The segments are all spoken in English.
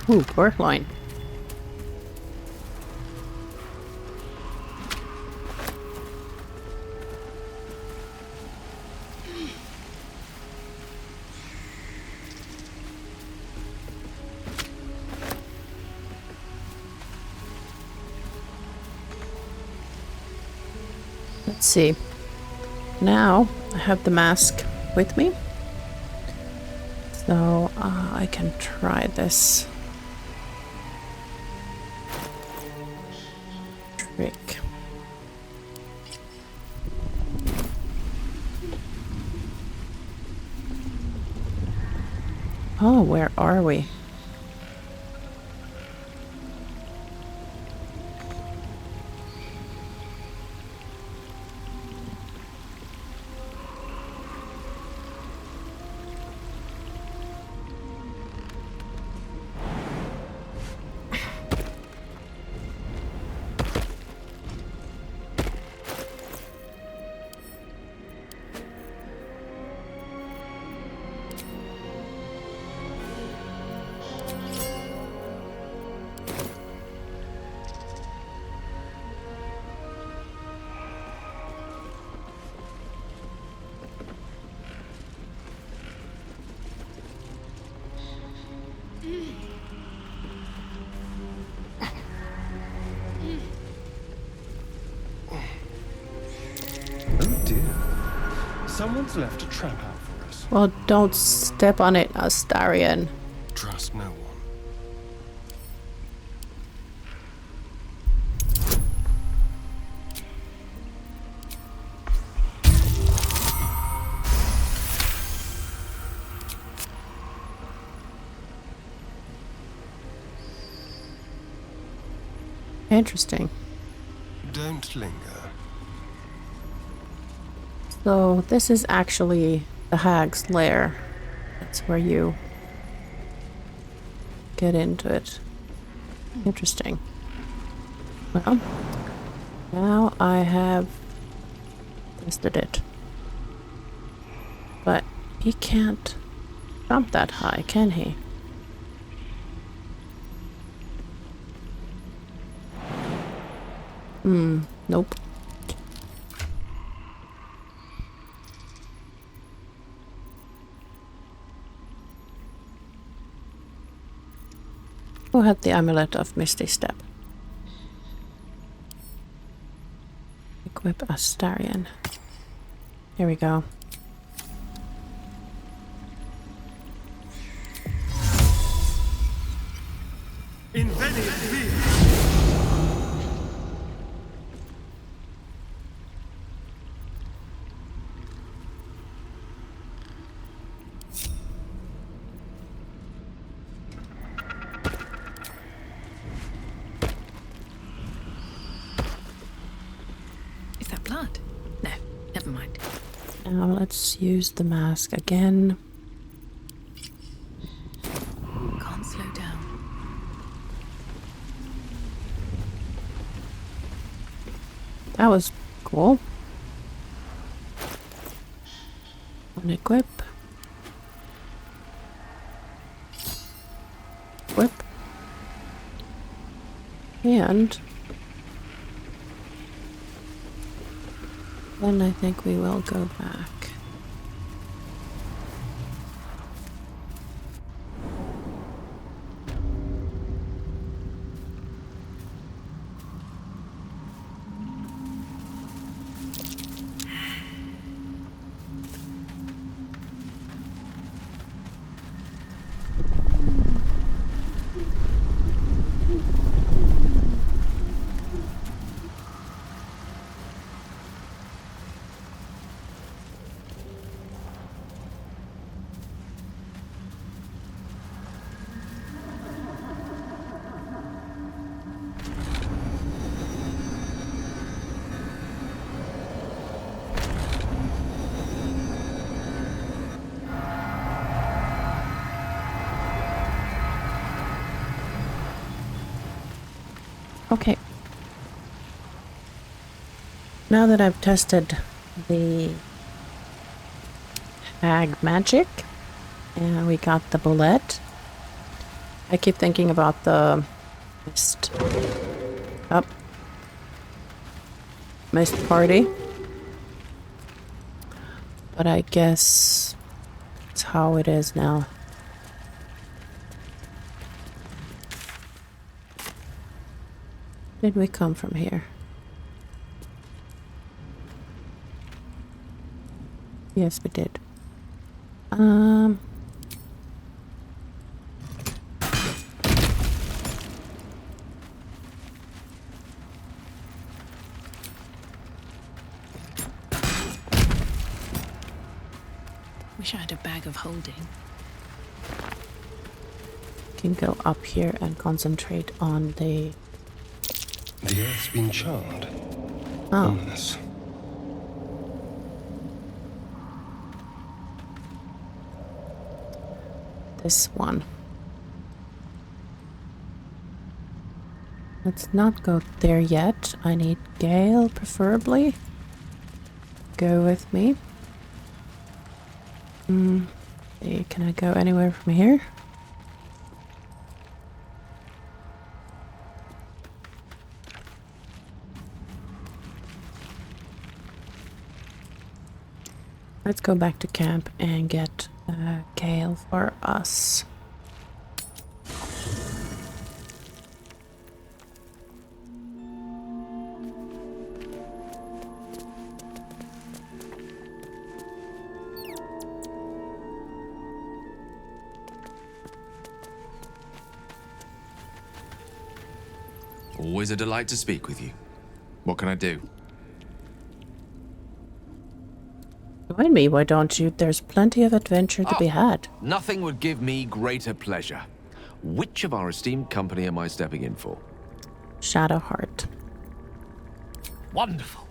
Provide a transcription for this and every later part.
Ooh, pork loin. Let's see. Now I have the mask with me. So I can try this trick. Oh, where are we? Someone's left a trap out for us. Well, don't step on it, Astarion. Trust no one. Interesting. Don't linger. So this is actually the hag's lair. That's where you get into it. Interesting. Well, now I have tested it. But he can't jump that high, can he? Nope. Who had the amulet of Misty Step? Equip Astarion. Here we go. Is that blood? No, never mind. Now let's use the mask again. Can't slow down. That was cool. Unequip. Equip. And then I think we will go back. Okay. Now that I've tested the hag magic and we got the bullet, I keep thinking about the mist. Up. Mist party. But I guess it's how it is now. Did we come from here? Yes, we did. Wish I had a bag of holding. Can go up here and concentrate on the... The earth's been charred. Oh, Ominous. this one. Let's not go there yet. I need Gale, preferably. Go with me. Can I go anywhere from here? Let's go back to camp and get Gale for us. Always a delight to speak with you. What can I do? Join me, why don't you? There's plenty of adventure to be had. Nothing would give me greater pleasure. Which of our esteemed company am I stepping in for? Shadowheart. Wonderful.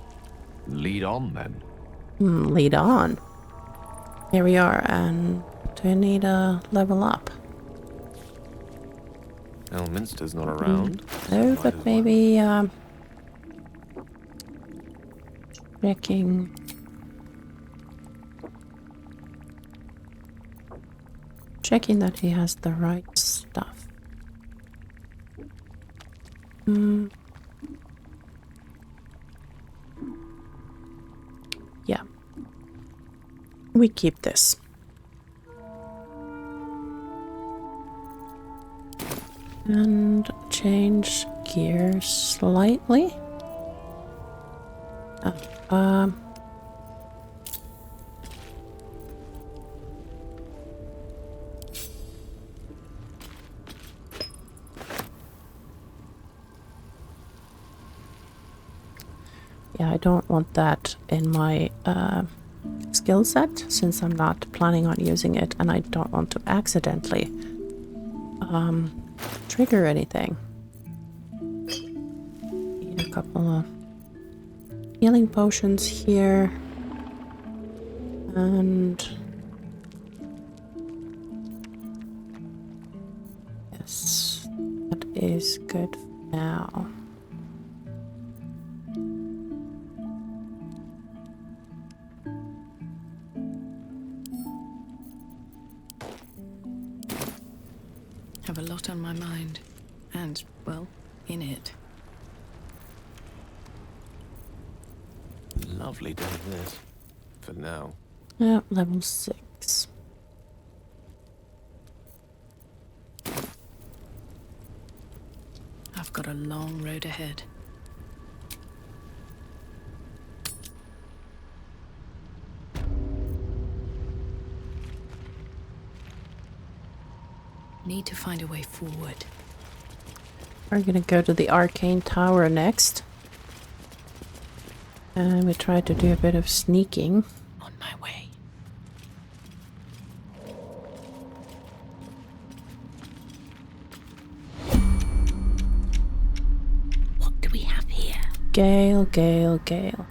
Lead on, then. Lead on. Here we are, and do we need a level up? Elminster's not around. No, but maybe checking that he has the right stuff. Yeah. We keep this. And change gears slightly. Yeah, I don't want that in my skill set since I'm not planning on using it, and I don't want to accidentally trigger anything. Need a couple of healing potions here. And yes, that is good for now. Have a lot on my mind. And, well, in it. Lovely doing this. For now. Yeah, level 6. I've got a long road ahead. Need to find a way forward. We're gonna go to the Arcane Tower next. And we try to do a bit of sneaking. On my way. What do we have here? Gale, Gale, Gale.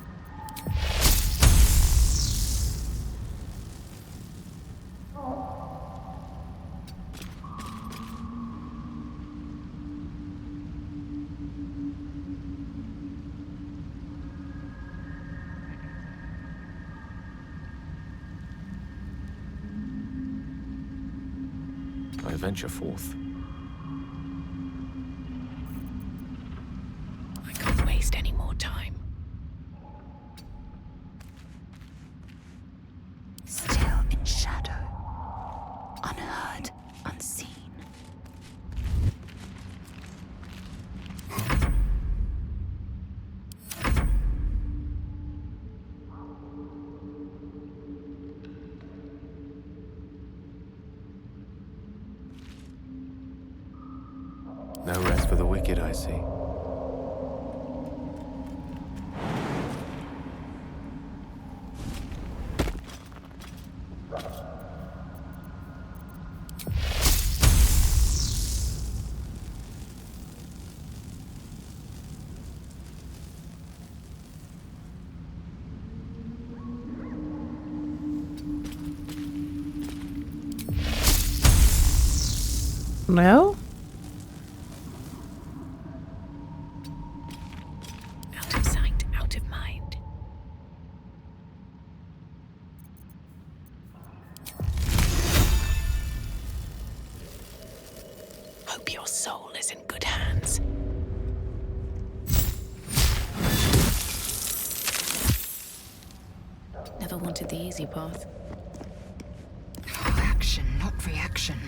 I venture forth. place for the wicked, I see. No? Out of sight, out of mind. Hope your soul is in good hands. Never wanted the easy path. Action, not reaction.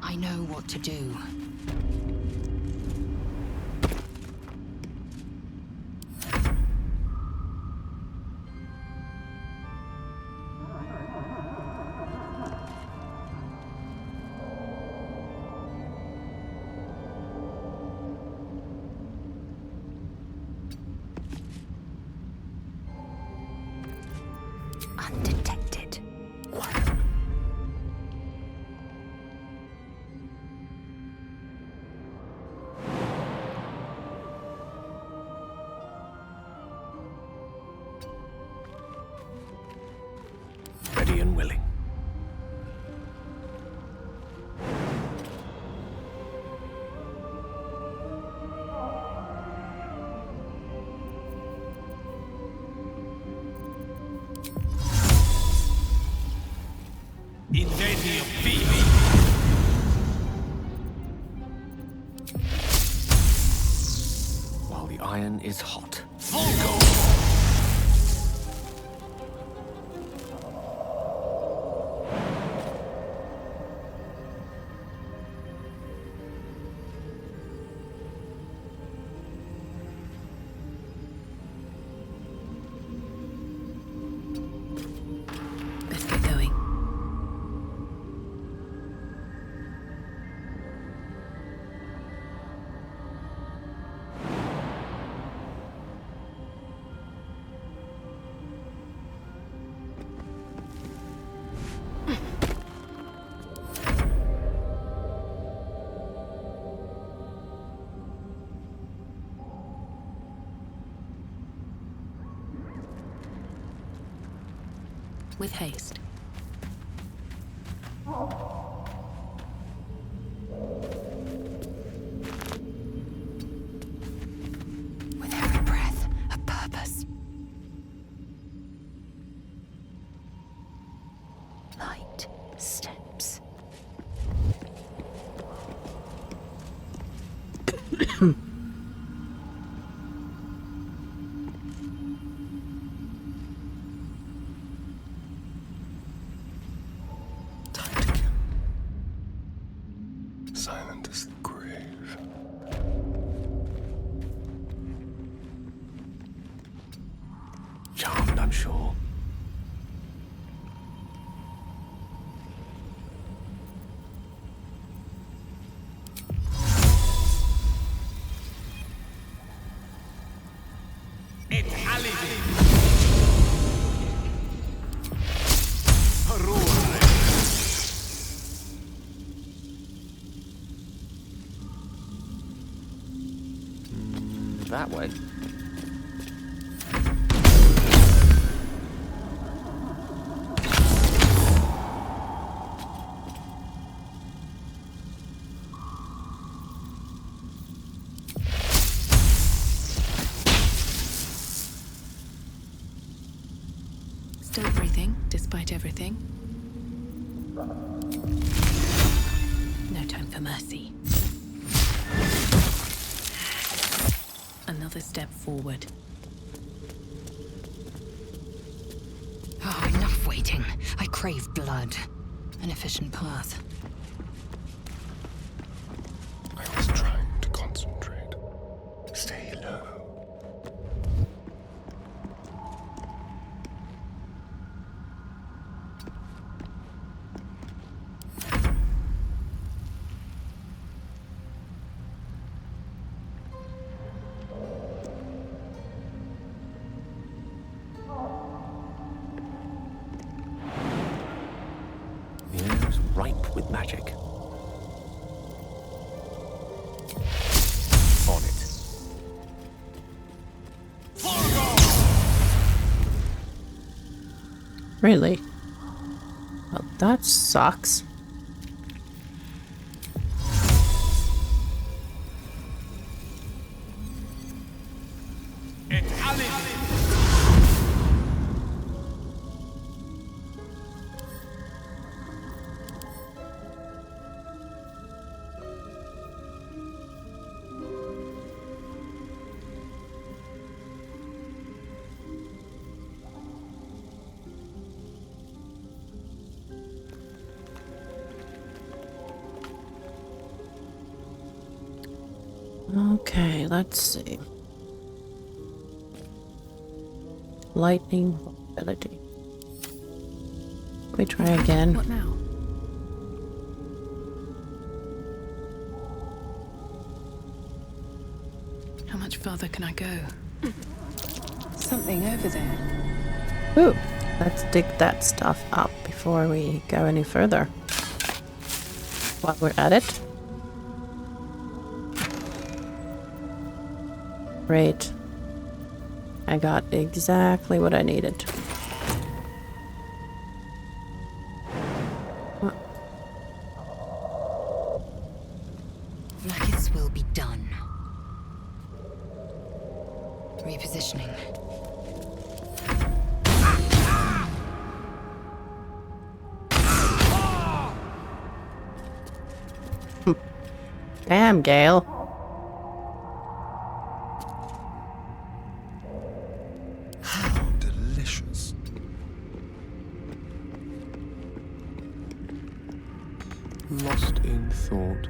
I know what to do. Undetected. Ready and willing. While the iron is hot. Best get going. With haste. With every breath, a purpose. Light steps. Time to kill. Silent as the grave. Charmed, I'm sure. That way. Still breathing, despite everything. No time for mercy. Another step forward. Oh, enough waiting. I crave blood. An efficient path. I was trying to concentrate. Stay low. ripe with magic. On it. Really? Well, that sucks. Okay, let's see. Lightning ability. We try again. What now? How much farther can I go? Something over there. Ooh, let's dig that stuff up before we go any further. While we're at it. Great. I got exactly what I needed. Like its will be done. Repositioning. Damn, Gale. Delicious. Lost in thought.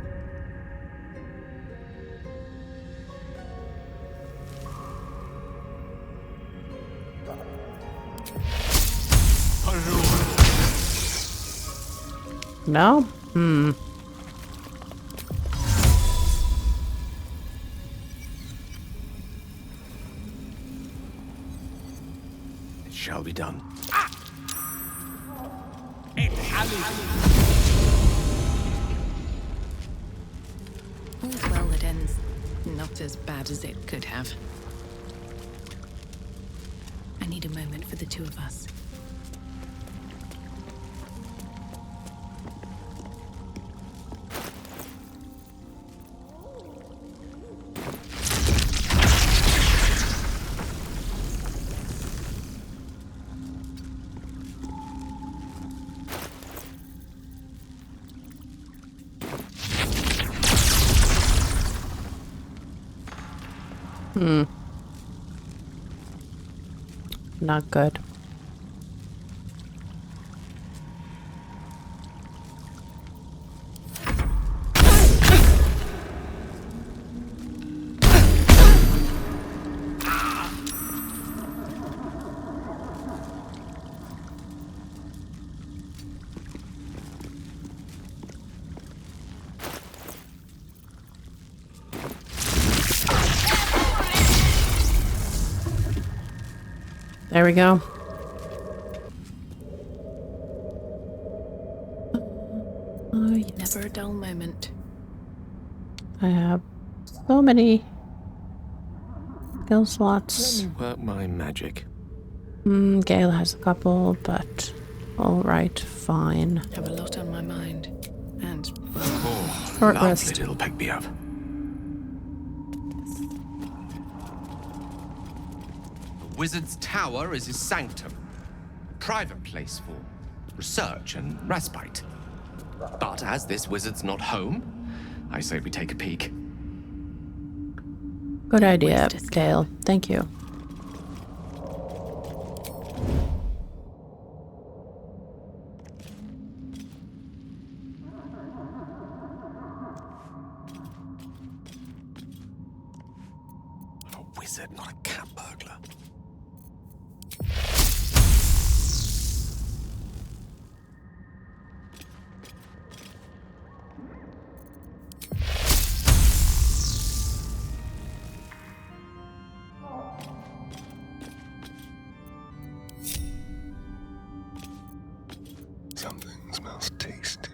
No? It shall be done. All's well that ends not as bad as it could have. I need a moment for the two of us. Not good. There we go. Oh, yes. Never a dull moment. I have so many skill Let slots. me work my magic. Gale has a couple, but alright, fine. Have a lot on my mind. And, well, Oh, Short lovely rest. little pick me up. The Wizard's Tower is his sanctum. A private place for research and respite. But as this wizard's not home, I say we take a peek. Good idea, Waste escape. Gale. Thank you. I'm a wizard, not a cat burglar. Something smells tasty.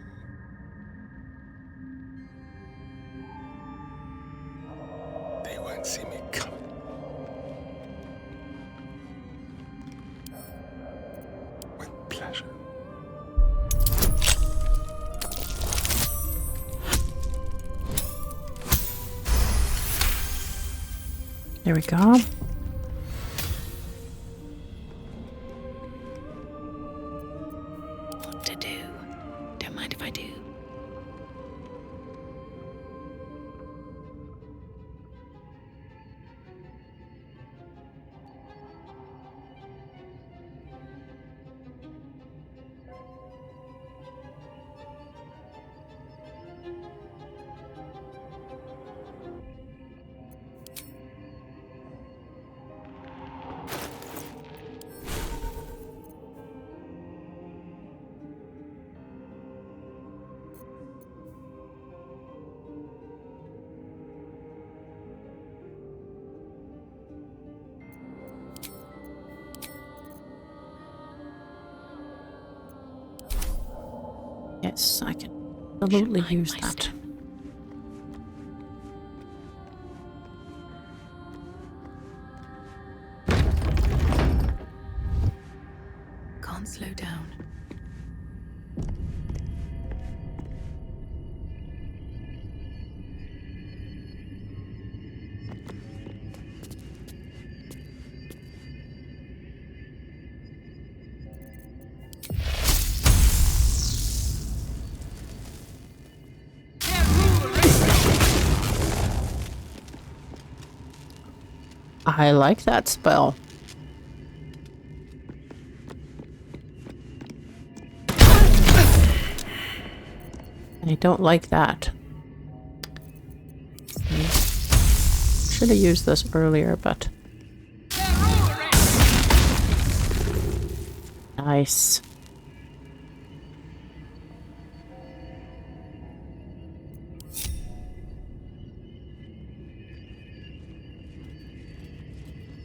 There we go. What to do? Don't mind if I do. Yes, I can absolutely Mind use my that. step. Can't slow down. I like that spell. I don't like that. Should have used this earlier, but... Nice.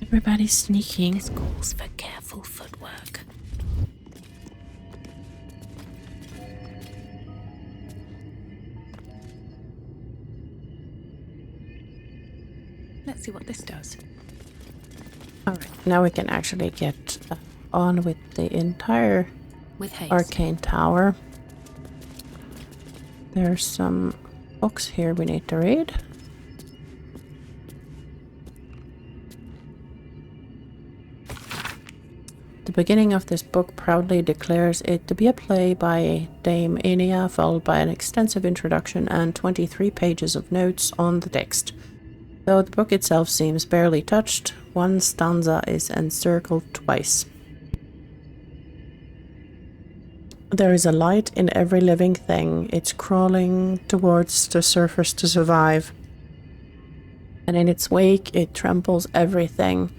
Everybody's sneaking. This calls for careful footwork. Let's see what this does. Alright, now we can actually get on with the entire With haste. Arcane Tower. There's some books here we need to read. The beginning of this book proudly declares it to be a play by Dame Enia, followed by an extensive introduction and 23 pages of notes on the text. Though the book itself seems barely touched, one stanza is encircled twice. There is a light in every living thing. It's crawling towards the surface to survive. And in its wake, it tramples everything,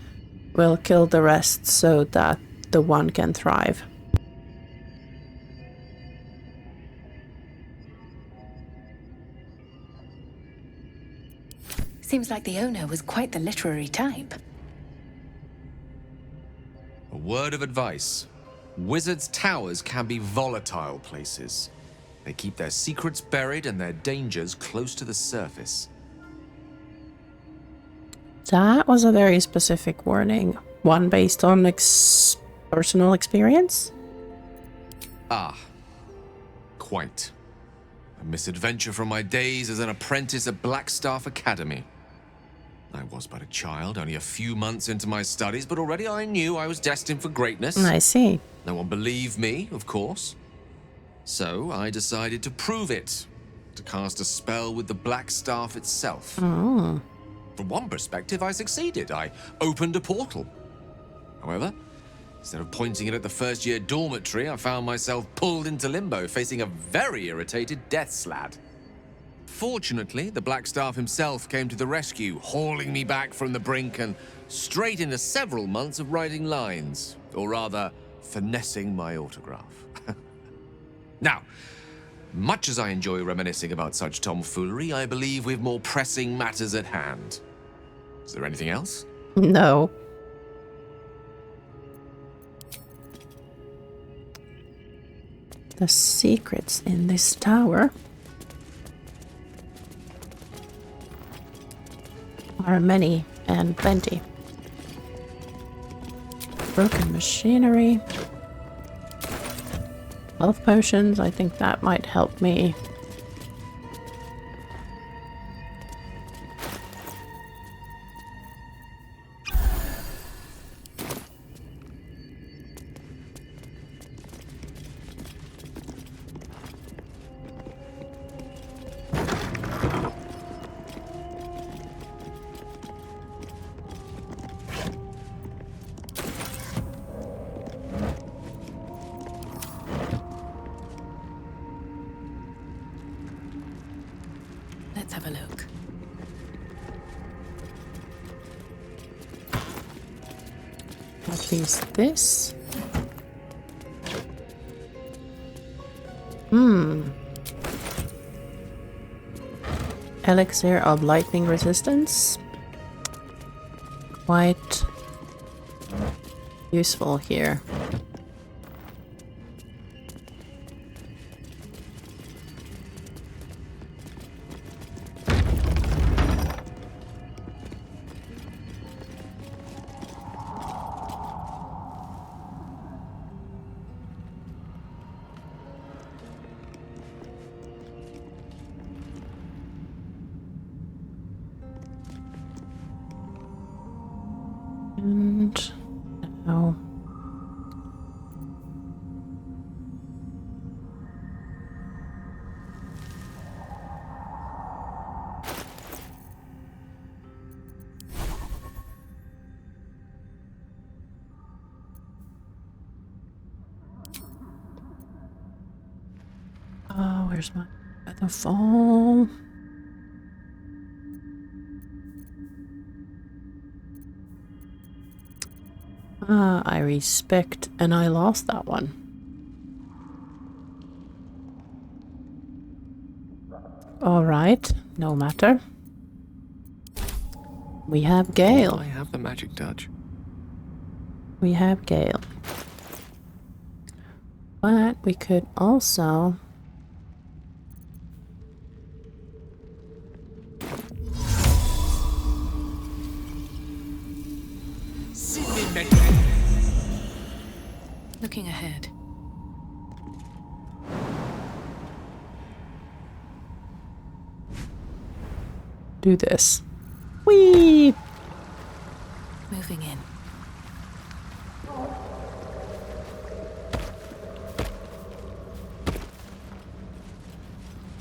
will kill the rest so that the one can thrive. Seems like the owner was quite the literary type. A word of advice. Wizards' towers can be volatile places. They keep their secrets buried and their dangers close to the surface. That was a very specific warning. One based on personal experience? Ah, quite. A misadventure from my days as an apprentice at Blackstaff Academy. I was but a child, only a few months into my studies, but already I knew I was destined for greatness. I see. No one believed me, of course. So I decided to prove it, to cast a spell with the Black Staff itself. Oh. From one perspective, I succeeded. I opened a portal. However, instead of pointing it at the first-year dormitory, I found myself pulled into limbo, facing a very irritated death lad. Fortunately, the Blackstaff himself came to the rescue, hauling me back from the brink and straight into several months of writing lines, or rather, finessing my autograph. Now, much as I enjoy reminiscing about such tomfoolery, I believe we've more pressing matters at hand. Is there anything else? No. The secrets in this tower are many and plenty. Broken machinery. Health potions, I think that might help me. Let's have a look. At least this. Elixir of lightning resistance. Quite useful here. And now where's my waterfall? I respect, and I lost that one. Alright, no matter. We have Gale. I have the magic touch. We have Gale. But we could also... Looking ahead. do this. Whee! Moving in.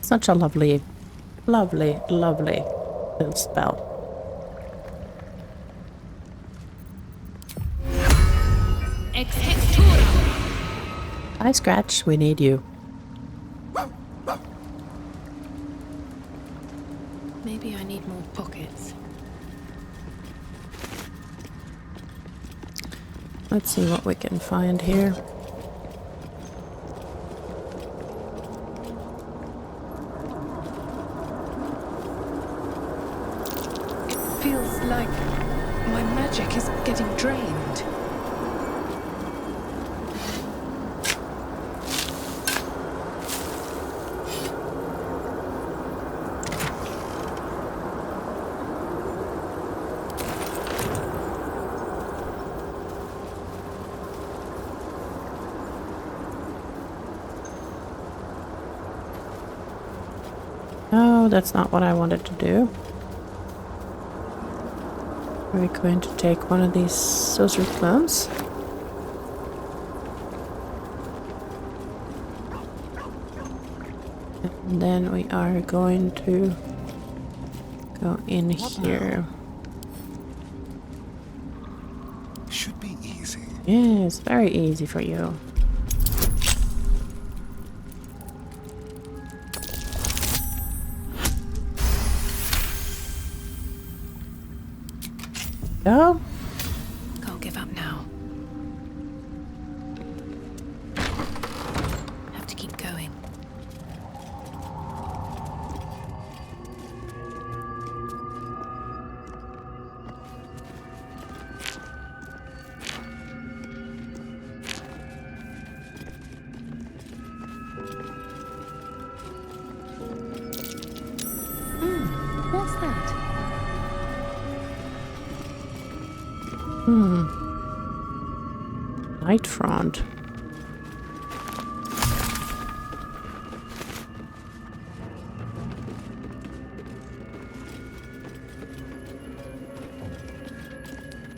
Such a lovely, lovely, lovely little spell. Hi, Scratch. We need you. Maybe I need more pockets. Let's see what we can find here. It feels like my magic is getting drained. No, that's not what I wanted to do. We're going to take one of these sorcery clones. And then we are going to go in here. Should be easy. Yes, very easy for you. Go. Can't give up now. Have to keep going. What's that? Night front.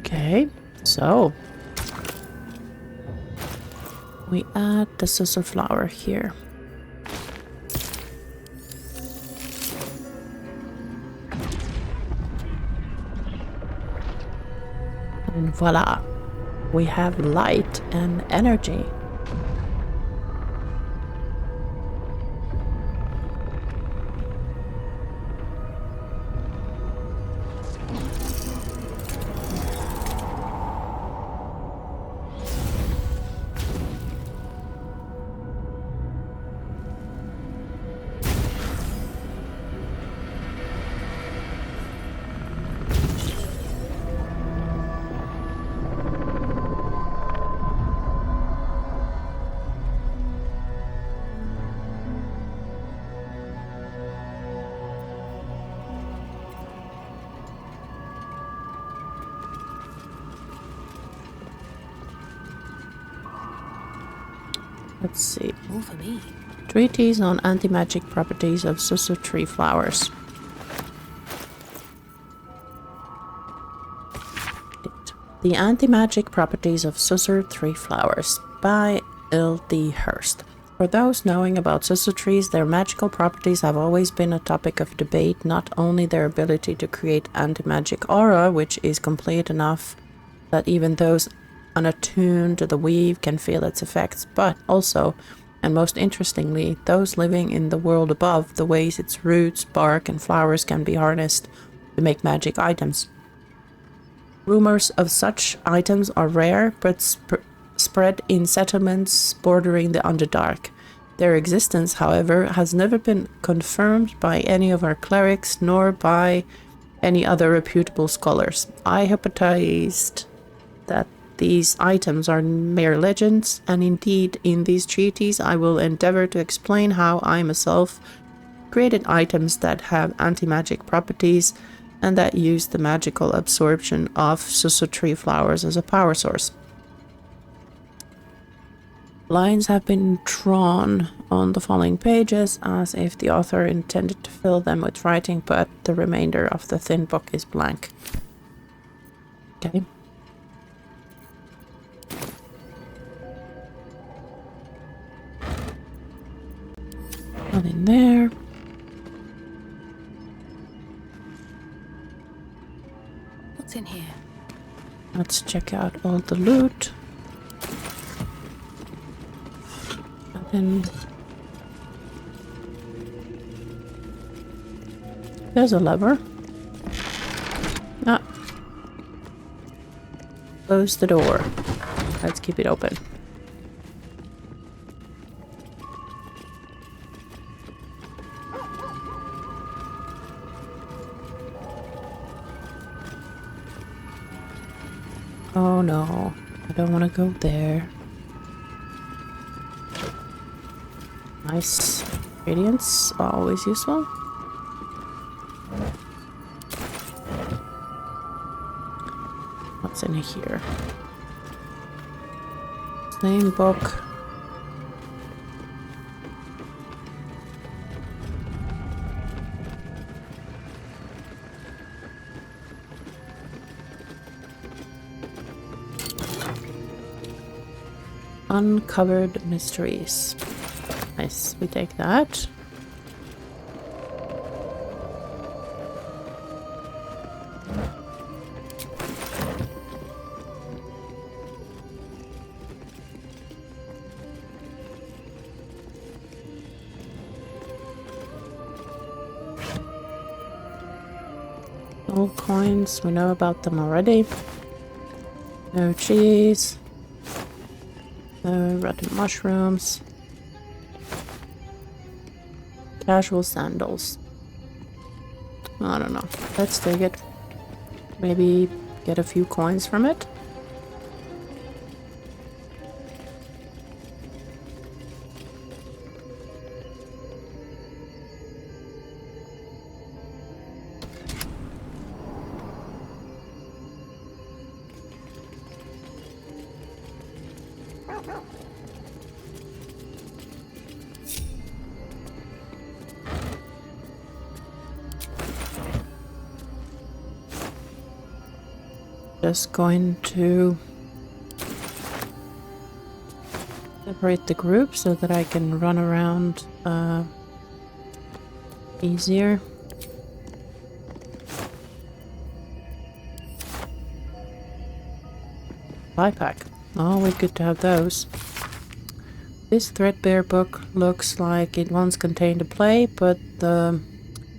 Okay, so we add the scissor flower here. And voila, we have light and energy. Let's see. More for me. Treatise on anti-magic properties of Susu tree flowers. The Anti-Magic Properties of Susu Tree Flowers by L.D. Hurst. For those knowing about Susu trees, their magical properties have always been a topic of debate, not only their ability to create anti-magic aura, which is complete enough that even those unattuned to the weave can feel its effects, but also, and most interestingly, those living in the world above, the ways its roots, bark, and flowers can be harnessed to make magic items. Rumors of such items are rare, but spread in settlements bordering the Underdark. Their existence, however, has never been confirmed by any of our clerics, nor by any other reputable scholars. I hypothesized that these items are mere legends, and indeed, in these treatises, I will endeavor to explain how I myself created items that have anti-magic properties and that use the magical absorption of Susu tree flowers as a power source. Lines have been drawn on the following pages as if the author intended to fill them with writing, but the remainder of the thin book is blank. Okay. Not in there. What's in here? Let's check out all the loot. And then there's a lever. Ah. Close the door. Let's keep it open. Oh no, I don't want to go there. Nice. Radiance, always useful. What's in here? Same book. Uncovered mysteries. Nice, we take that. Old coins, we know about them already. No cheese. No rotten mushrooms. Casual sandals. I don't know. Let's take it. Maybe get a few coins from it. Just going to separate the group so that I can run around easier. Buy pack. Oh, we're good to have those. This threadbare book looks like it once contained a play, but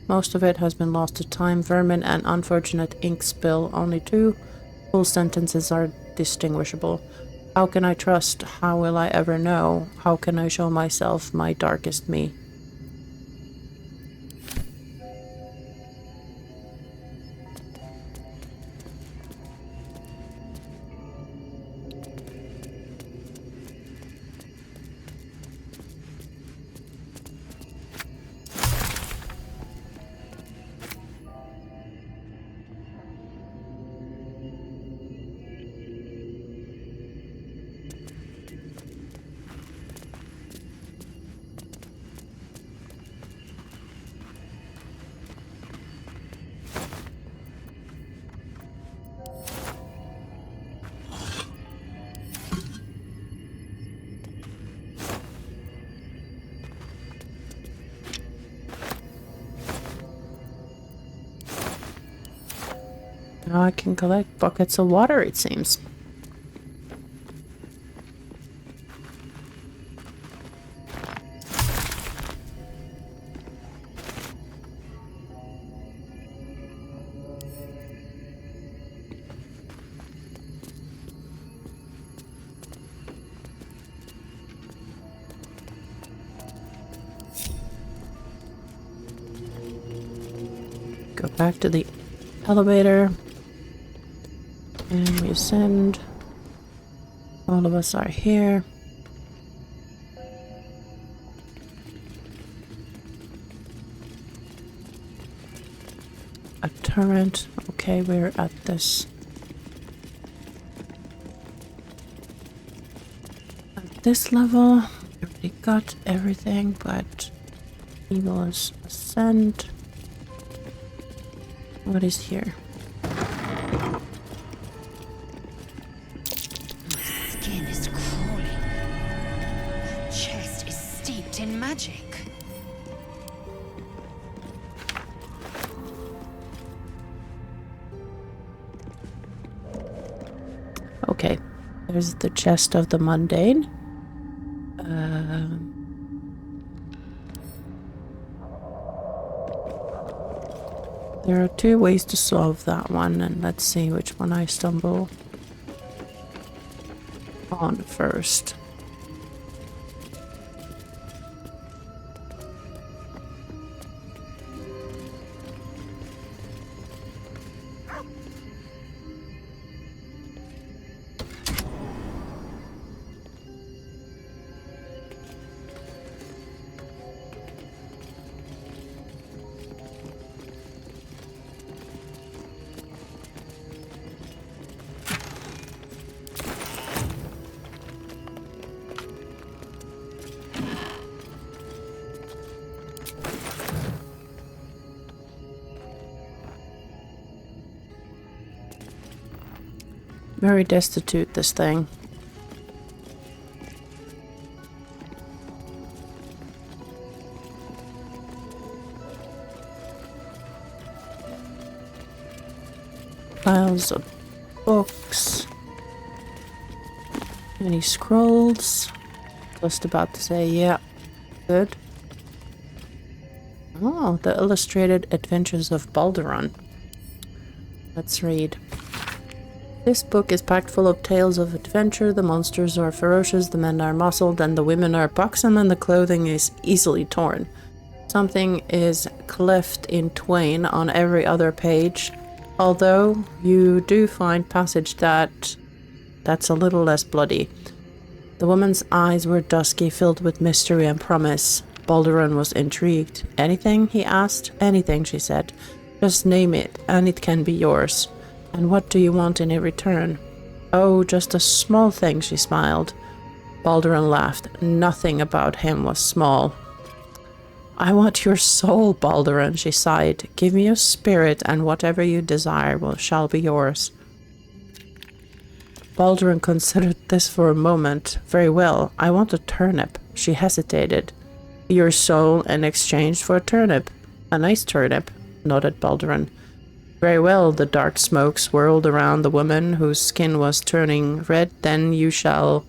most of it has been lost to time, vermin, and unfortunate ink spill. Only two full sentences are distinguishable. How can I trust? How will I ever know? How can I show myself my darkest me? Now I can collect buckets of water, it seems. Go back to the elevator. And we ascend. All of us are here. A turret. Okay, we're at this. At this level, we already got everything, but Eagle's ascend. What is here? My skin is crawling. That chest is steeped in magic. Okay, there's the chest of the mundane. There are two ways to solve that one, and let's see which one I stumble on first. Very destitute, this thing. Piles of books. Any scrolls? Just about to say, yeah. Good. Oh, the illustrated adventures of Balduran. Let's read. This book is packed full of tales of adventure. The monsters are ferocious, the men are muscled, and the women are buxom, and the clothing is easily torn. Something is cleft in twain on every other page, although you do find passage that's a little less bloody. The woman's eyes were dusky, filled with mystery and promise. Balduran was intrigued. Anything? He asked. Anything, she said. Just name it, and it can be yours. And what do you want in return? Oh, just a small thing, she smiled. Balduran laughed. Nothing about him was small. I want your soul, Balduran, she sighed. Give me your spirit, and whatever you desire shall be yours. Balduran considered this for a moment. Very well, I want a turnip. She hesitated. Your soul in exchange for a turnip. A nice turnip, nodded Balduran. Very well, the dark smoke swirled around the woman whose skin was turning red. Then you shall...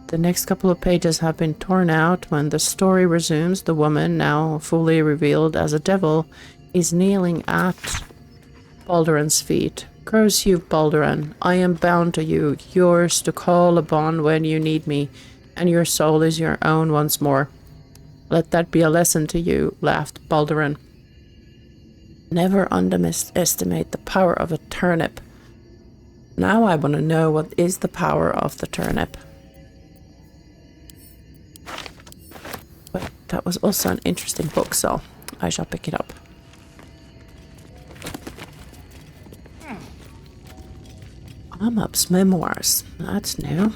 The next couple of pages have been torn out. When the story resumes, the woman, now fully revealed as a devil, is kneeling at Balduran's feet. Curse you, Balduran. I am bound to you, yours to call upon when you need me, and your soul is your own once more. Let that be a lesson to you, laughed Balduran. Never underestimate the power of a turnip. Now I want to know what is the power of the turnip. But that was also an interesting book, so I shall pick it up. Amup's memoirs. That's new.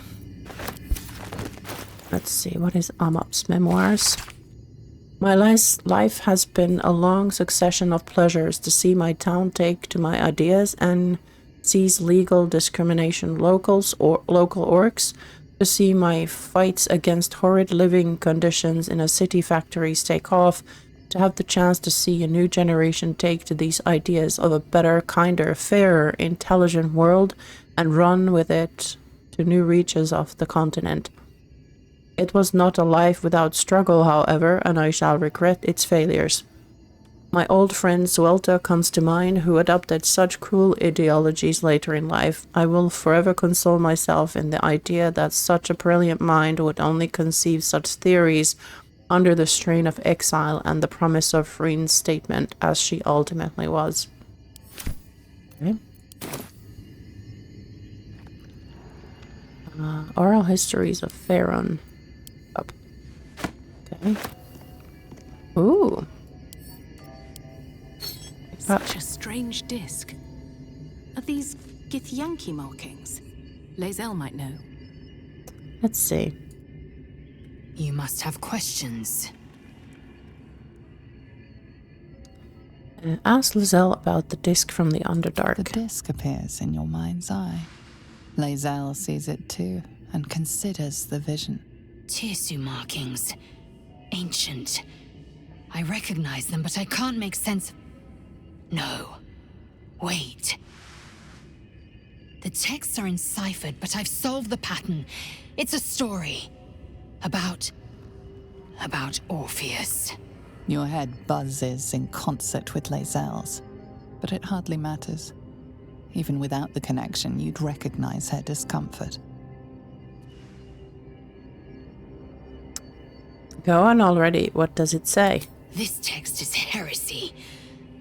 Let's see, what is Amup's memoirs? My life has been a long succession of pleasures: to see my town take to my ideas and seize legal discrimination local orcs, to see my fights against horrid living conditions in a city factories take off, To have the chance to see a new generation take to these ideas of a better, kinder, fairer, intelligent world and run with it to new reaches of the continent. It was not a life without struggle, however, and I shall regret its failures. My old friend Zwelta comes to mind, who adopted such cruel ideologies later in life. I will forever console myself in the idea that such a brilliant mind would only conceive such theories under the strain of exile and the promise of reinstatement, as she ultimately was. Okay. Oral histories of Pharaon. Up. Okay. Ooh. Such a strange disc. Are these Githyanki markings? Lae'zel might know. Let's see. You must have questions. Ask Lae'zel about the disc from the Underdark. The disc appears in your mind's eye. Lae'zel sees it too, and considers the vision. Tirsu markings. Ancient. I recognize them, but I can't make sense. No. Wait. The texts are enciphered, but I've solved the pattern. It's a story. About Orpheus. Your head buzzes in concert with Lae'zel's, but it hardly matters. Even without the connection, you'd recognize her discomfort. Go on already. What does it say? This text is heresy.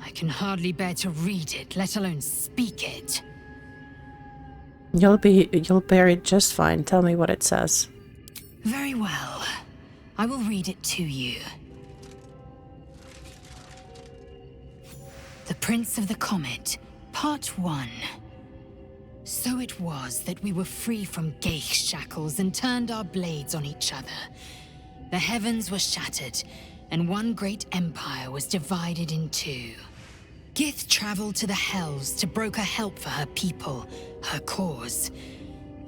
I can hardly bear to read it, let alone speak it. You'll bear it just fine. Tell me what it says. Very well. I will read it to you. The Prince of the Comet, Part 1. So it was that we were free from Gale shackles and turned our blades on each other. The heavens were shattered, and one great empire was divided in two. Gith traveled to the Hells to broker help for her people, her cause.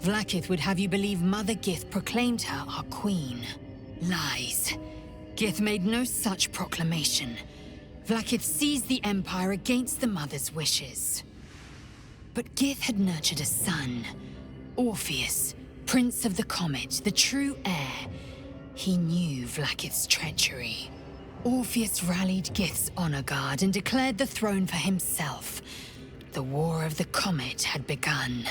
Vlaakith would have you believe Mother Gith proclaimed her our queen. Lies. Gith made no such proclamation. Vlaakith seized the Empire against the Mother's wishes. But Gith had nurtured a son, Orpheus, Prince of the Comet, the true heir. He knew Vlaakith's treachery. Orpheus rallied Gith's honor guard and declared the throne for himself. The War of the Comet had begun.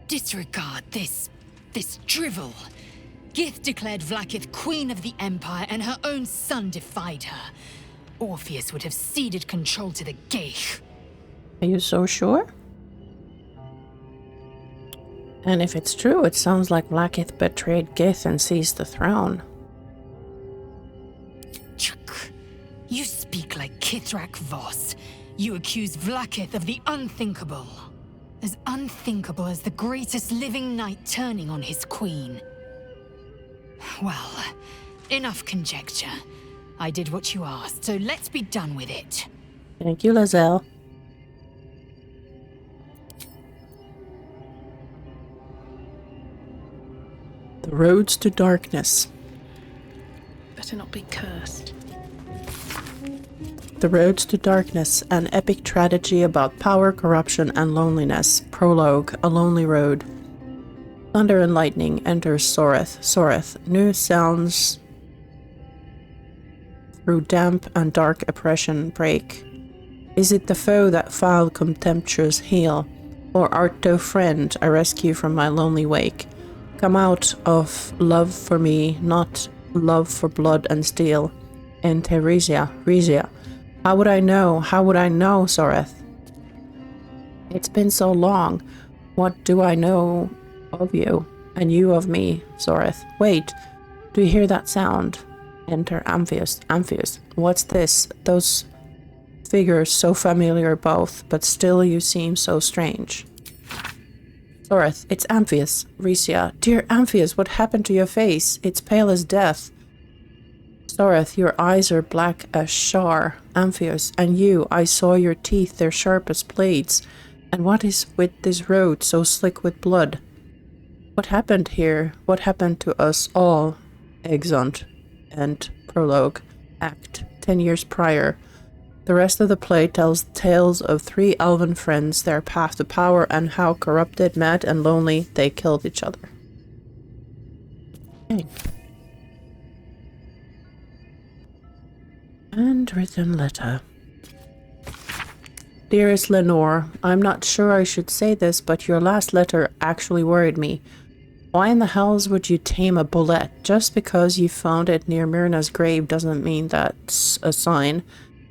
Disregard this drivel. Gith declared Vlaakith queen of the Empire, and her own son defied her. Orpheus would have ceded control to the Gale. Are you so sure? And if it's true, it sounds like Vlaakith betrayed Gith and seized the throne. Chuk. You speak like Kithrak Voss. You accuse Vlaakith of the unthinkable. As unthinkable as the greatest living knight turning on his queen. Well, enough conjecture. I did what you asked, so let's be done with it. Thank you, Lae'zel. The roads to darkness. Better not be cursed. The Roads to Darkness, an epic tragedy about power, corruption, and loneliness. Prologue, A Lonely Road. Thunder and lightning enters Soreth. Soreth, new sounds through damp and dark oppression break. Is it the foe that foul contemptuous hail? Or art thou friend, a rescue from my lonely wake? Come out of love for me, not love for blood and steel. And Resia. How would I know, Soreth? It's been so long. What do I know of you, and you of me, Soreth? Wait, do you hear that sound? Enter Amphius. Amphius, what's this? Those figures so familiar both, but still you seem so strange. Soreth, it's Amphius. Resia, dear Amphius, what happened to your face? It's pale as death. Soreth, your eyes are black as char. Amphius, and you, I saw your teeth, they're sharp as blades. And what is with this road so slick with blood? What happened here? What happened to us all? Exeunt. End. Prologue. Act. 10 years prior. The rest of the play tells tales of 3 elven friends, their path to power, and how corrupted, mad, and lonely they killed each other. Okay. Handwritten letter. Dearest Lenore, I'm not sure I should say this, but your last letter actually worried me. Why in the hells would you tame a bullet? Just because you found it near Myrna's grave doesn't mean that's a sign.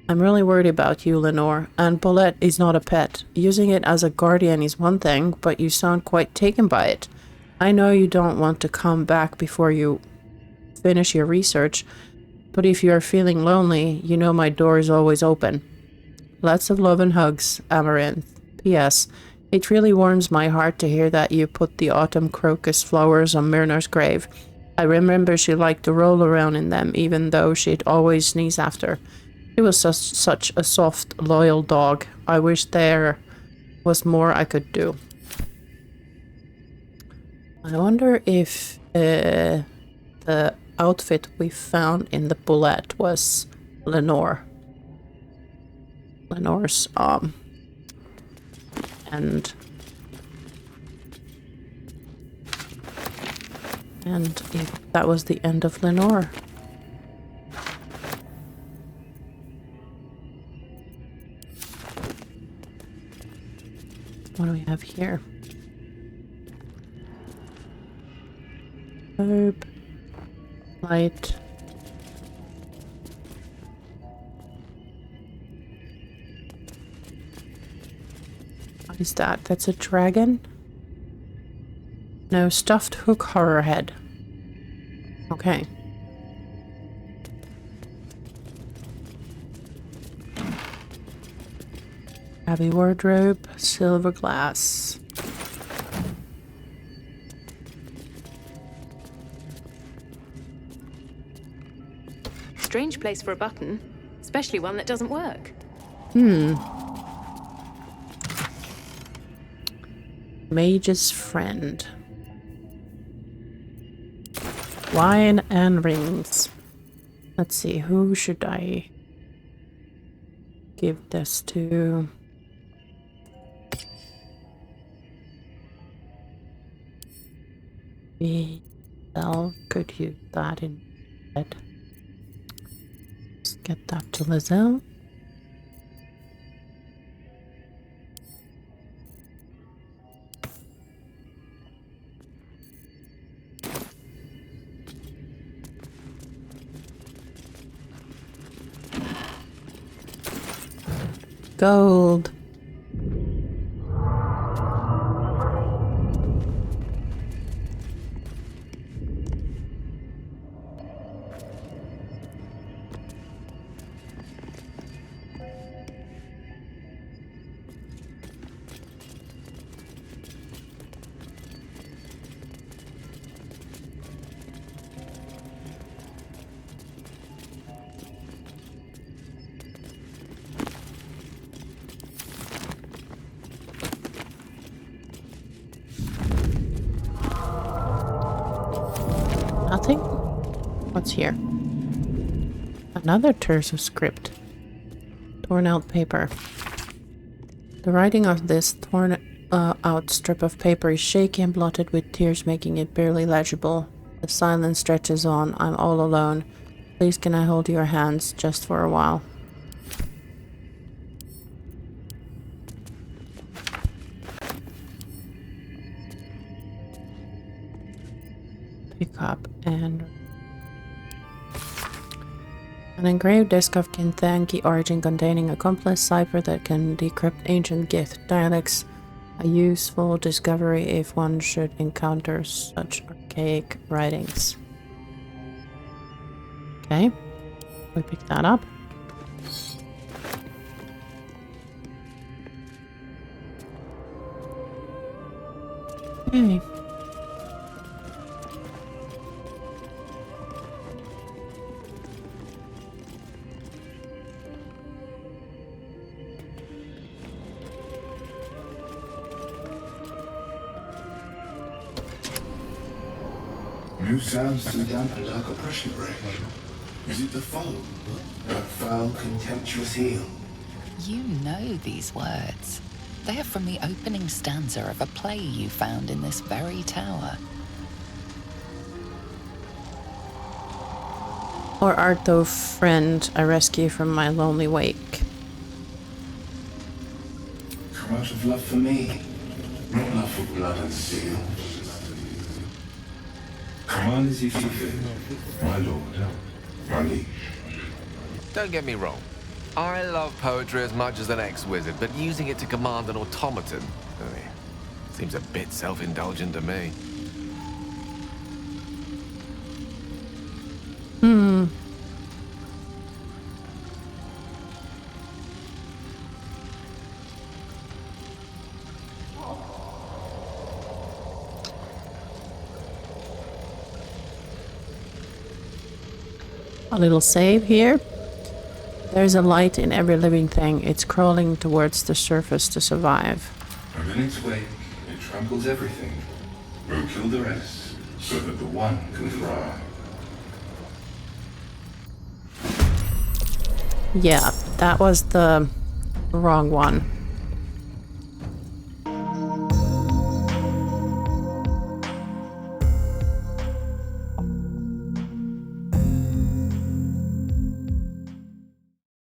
I'm really worried about you, Lenore, and bullet is not a pet. Using it as a guardian is one thing, but you sound quite taken by it. I know you don't want to come back before you finish your research, but if you are feeling lonely, you know my door is always open. Lots of love and hugs, Amaranth. P.S. It really warms my heart to hear that you put the autumn crocus flowers on Myrna's grave. I remember she liked to roll around in them, even though she'd always sneeze after. She was such a soft, loyal dog. I wish there was more I could do. I wonder if the outfit we found in the bullet was Lenore's and if that was the end of Lenore. What do we have here? Herb, light. What is that? That's a dragon? No, stuffed hook horror head. Okay. Heavy wardrobe, silver glass. Strange place for a button, especially one that doesn't work. Mage's friend. Wine and rings. Let's see, who should I give this to? Belle could use that instead. Let's get that to Lizelle. Gold. Nothing? What's here? Another terse of script. Torn out paper. The writing of this torn out strip of paper is shaky and blotted with tears, making it barely legible. The silence stretches on. I'm all alone. Please can I hold your hands just for a while? Pick up and an engraved disc of Kinthanki origin containing a complex cipher that can decrypt ancient Gith dialects. A useful discovery if one should encounter such archaic writings. Okay, we pick that up. Okay. New sounds to dampen dark oppression break. Is it the foe? That foul, contemptuous heel? You know these words. They are from the opening stanza of a play you found in this very tower. Or art thou friend I rescue from my lonely wake? Come out of love for me, not love for blood and steel. Command as you see fit, my lord, my liege. Don't get me wrong. I love poetry as much as the next wizard, but using it to command an automaton seems a bit self-indulgent to me. A little save here. There's a light in every living thing. It's crawling towards the surface to survive. And in its wake, it tramples everything. We'll kill the rest, so that the one can thrive. Yeah, that was the wrong one.